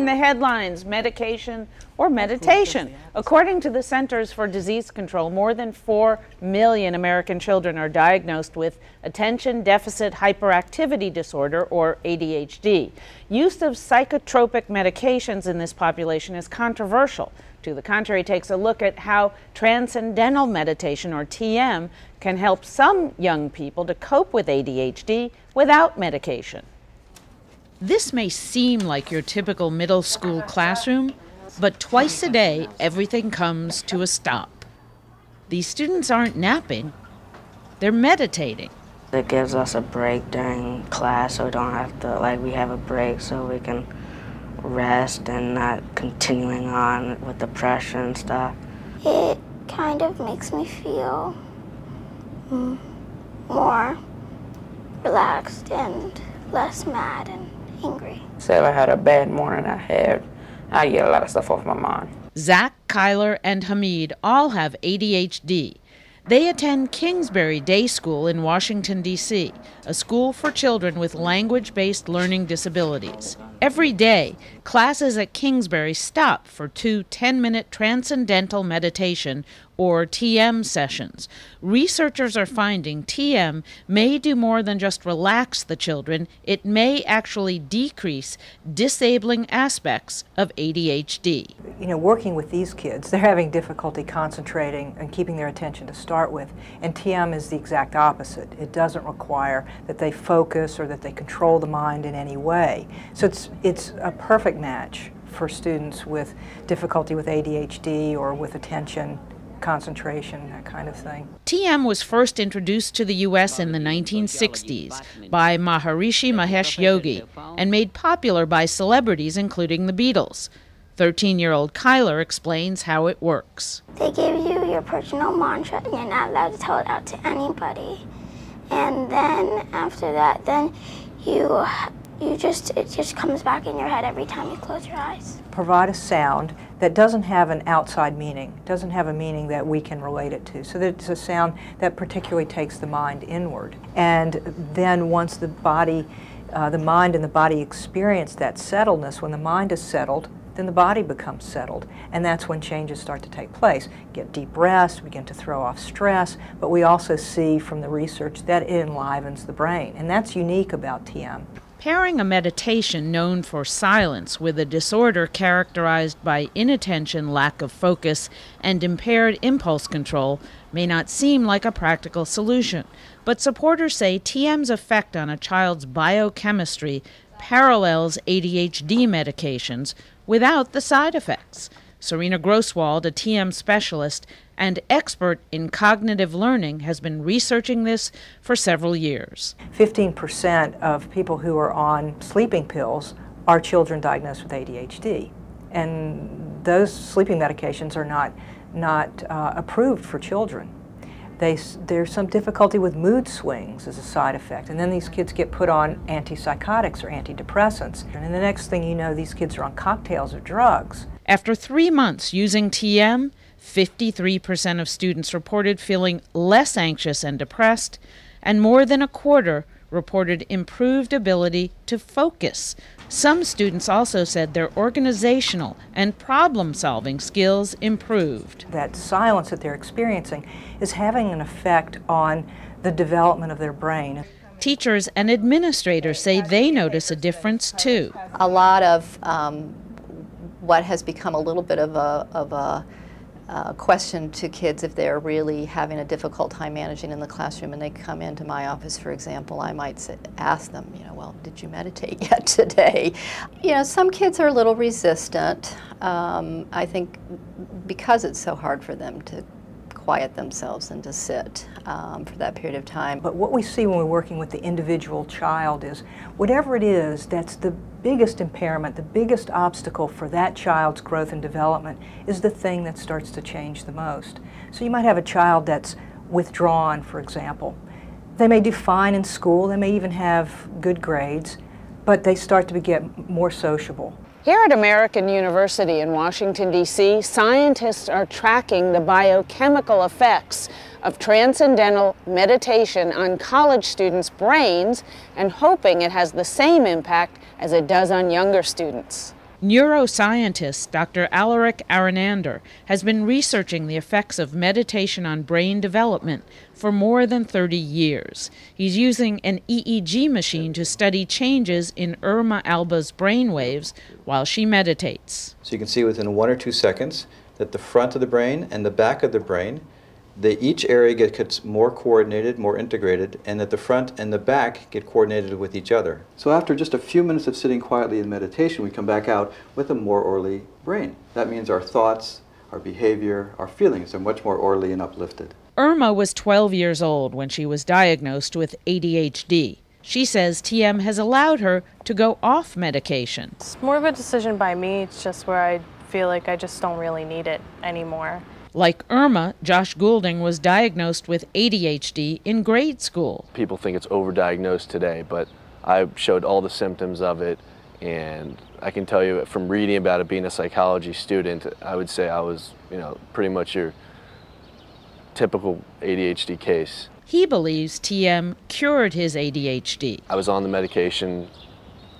in the headlines, medication or meditation. According to the Centers for Disease Control, more than 4 million American children are diagnosed with Attention Deficit Hyperactivity Disorder, or ADHD. Use of psychotropic medications in this population is controversial. To the contrary, takes a look at how Transcendental Meditation, or TM, can help some young people to cope with ADHD without medication. This may seem like your typical middle school classroom, but twice a day, everything comes to a stop. These students aren't napping, they're meditating. It gives us a break during class, so we don't have to, we have a break so we can rest and not continuing on with the pressure and stuff. It kind of makes me feel more relaxed and less mad and angry. Say if I had a bad morning I get a lot of stuff off my mind. Zach, Cuyler, and Hameed all have ADHD. They attend Kingsbury Day School in Washington, D.C., a school for children with language-based learning disabilities. Every day, classes at Kingsbury stop for 2 10-minute Transcendental Meditation, or TM sessions. Researchers are finding TM may do more than just relax the children. It may actually decrease disabling aspects of ADHD. You know, working with these kids, they're having difficulty concentrating and keeping their attention to start with, and TM is the exact opposite. It doesn't require that they focus or that they control the mind in any way. So it's a perfect match for students with difficulty with ADHD or with attention, concentration, that kind of thing. TM was first introduced to the U.S. in the 1960s by Maharishi Mahesh Yogi and made popular by celebrities including the Beatles. 13-year-old Cuyler explains how it works. They give you your personal mantra and you're not allowed to tell it out to anybody. And then after that, then it just comes back in your head every time you close your eyes. Provide a sound that doesn't have an outside meaning, doesn't have a meaning that we can relate it to. So that it's a sound that particularly takes the mind inward. And then once the mind and the body experience that settledness, when the mind is settled, then the body becomes settled, and that's when changes start to take place. Get deep rest, begin to throw off stress, but we also see from the research that it enlivens the brain, and that's unique about TM. Pairing a meditation known for silence with a disorder characterized by inattention, lack of focus, and impaired impulse control may not seem like a practical solution, but supporters say TM's effect on a child's biochemistry parallels ADHD medications without the side effects. Serena Grosswald, a TM specialist and expert in cognitive learning, has been researching this for several years. 15% of people who are on sleeping pills are children diagnosed with ADHD. And those sleeping medications are not approved for children. There's some difficulty with mood swings as a side effect, and then these kids get put on antipsychotics or antidepressants, and the next thing you know, these kids are on cocktails of drugs. After 3 months using TM, 53% of students reported feeling less anxious and depressed, and more than a quarter reported improved ability to focus. Some students also said their organizational and problem-solving skills improved. That silence that they're experiencing is having an effect on the development of their brain. Teachers and administrators say they notice a difference too. A lot of what has become a little bit of a question to kids if they're really having a difficult time managing in the classroom and they come into my office, for example, I might ask them, well, did you meditate yet today? Some kids are a little resistant. I think because it's so hard for them to quiet themselves and to sit for that period of time. But what we see when we're working with the individual child is whatever it is that's the biggest impairment, the biggest obstacle for that child's growth and development is the thing that starts to change the most. So you might have a child that's withdrawn, for example. They may do fine in school, they may even have good grades, but they start to get more sociable. Here at American University in Washington, D.C., scientists are tracking the biochemical effects of Transcendental Meditation on college students' brains and hoping it has the same impact as it does on younger students. Neuroscientist Dr. Alaric Aranander has been researching the effects of meditation on brain development for more than 30 years. He's using an EEG machine to study changes in Irma Alba's brainwaves while she meditates. So you can see within 1 or 2 seconds that the front of the brain and the back of the brain, each area gets more coordinated, more integrated, and that the front and the back get coordinated with each other. So after just a few minutes of sitting quietly in meditation, we come back out with a more orderly brain. That means our thoughts, our behavior, our feelings are much more orderly and uplifted. Irma was 12 years old when she was diagnosed with ADHD. She says TM has allowed her to go off medication. It's more of a decision by me. It's just where I feel like I just don't really need it anymore. Like Irma, Josh Goulding was diagnosed with ADHD in grade school. People think it's overdiagnosed today, but I showed all the symptoms of it, and I can tell you from reading about it, being a psychology student, I would say I was, pretty much your typical ADHD case. He believes TM cured his ADHD. I was on the medication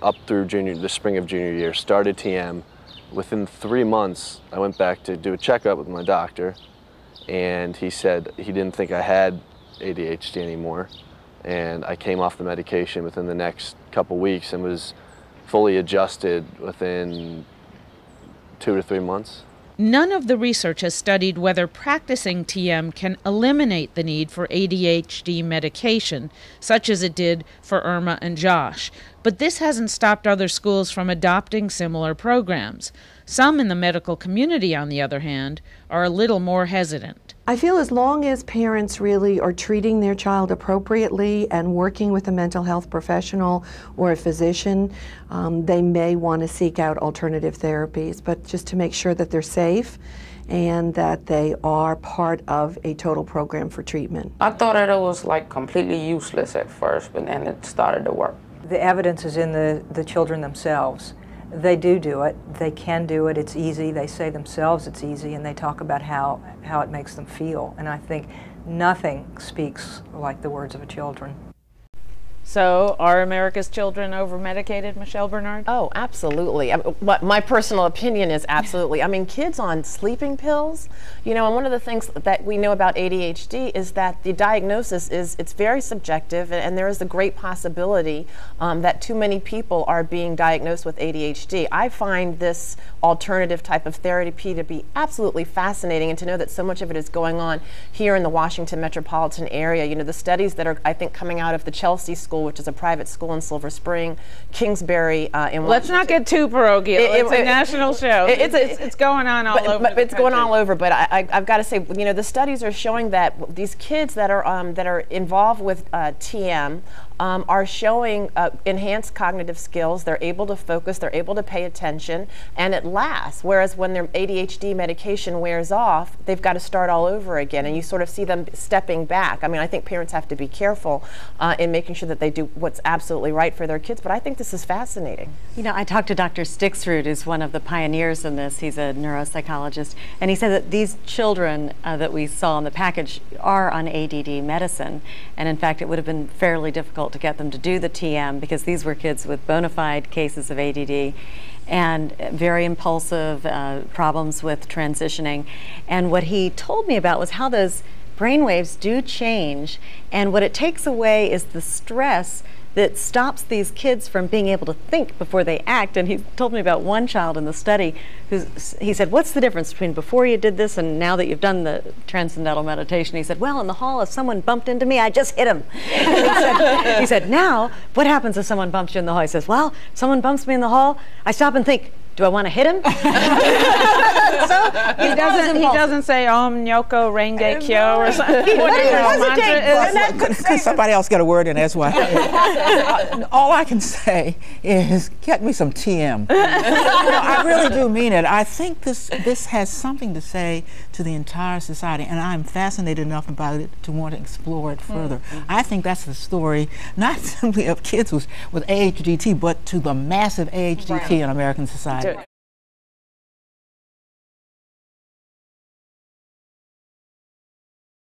up through the spring of junior year, started TM. Within 3 months, I went back to do a checkup with my doctor, and he said he didn't think I had ADHD anymore. And I came off the medication within the next couple weeks and was fully adjusted within 2 to 3 months. None of the research has studied whether practicing TM can eliminate the need for ADHD medication, such as it did for Irma and Josh. But this hasn't stopped other schools from adopting similar programs. Some in the medical community, on the other hand, are a little more hesitant. I feel as long as parents really are treating their child appropriately and working with a mental health professional or a physician, they may want to seek out alternative therapies, but just to make sure that they're safe and that they are part of a total program for treatment. I thought that it was like completely useless at first, but then it started to work. The evidence is in the children themselves. They do it. They can do it. It's easy. They say themselves it's easy, and they talk about how it makes them feel. And I think nothing speaks like the words of a children. So, are America's children over-medicated, Michelle Bernard? Oh, absolutely. My personal opinion is absolutely. I mean, kids on sleeping pills, and one of the things that we know about ADHD is that the diagnosis it's very subjective, and there is a great possibility that too many people are being diagnosed with ADHD. I find this alternative type of therapy to be absolutely fascinating, and to know that so much of it is going on here in the Washington metropolitan area. The studies that are, I think, coming out of the Chelsea School, which is a private school in Silver Spring, Kingsbury in Washington. Let's not get too parochial. It's a national show. It's going on all over. But it's going all over. But I've got to say, the studies are showing that these kids that are involved with TM are showing enhanced cognitive skills. They're able to focus. They're able to pay attention, and it lasts. Whereas when their ADHD medication wears off, they've got to start all over again, and you sort of see them stepping back. I mean, I think parents have to be careful in making sure that they do what's absolutely right for their kids, but I think this is fascinating. I talked to Dr. Stixrud, who's one of the pioneers in this. He's a neuropsychologist, and he said that these children that we saw in the package are on ADD medicine, and in fact it would have been fairly difficult to get them to do the TM because these were kids with bona fide cases of ADD and very impulsive, problems with transitioning. And what he told me about was how those brainwaves do change, and what it takes away is the stress that stops these kids from being able to think before they act. And he told me about one child in the study he said, what's the difference between before you did this and now that you've done the Transcendental Meditation? He said, well, in the hall, if someone bumped into me, I just hit him. He said, now, what happens if someone bumps you in the hall? He says, well, if someone bumps me in the hall, I stop and think, do I want to hit him? So he doesn't say Om Nyoko Renge Kyo or something. Could somebody else get a word in as well? All I can say is get me some TM. I really do mean it. I think this has something to say to the entire society, and I'm fascinated enough about it to want to explore it further. I think that's the story, not simply of kids with ADHD, but to the massive ADHD in American society.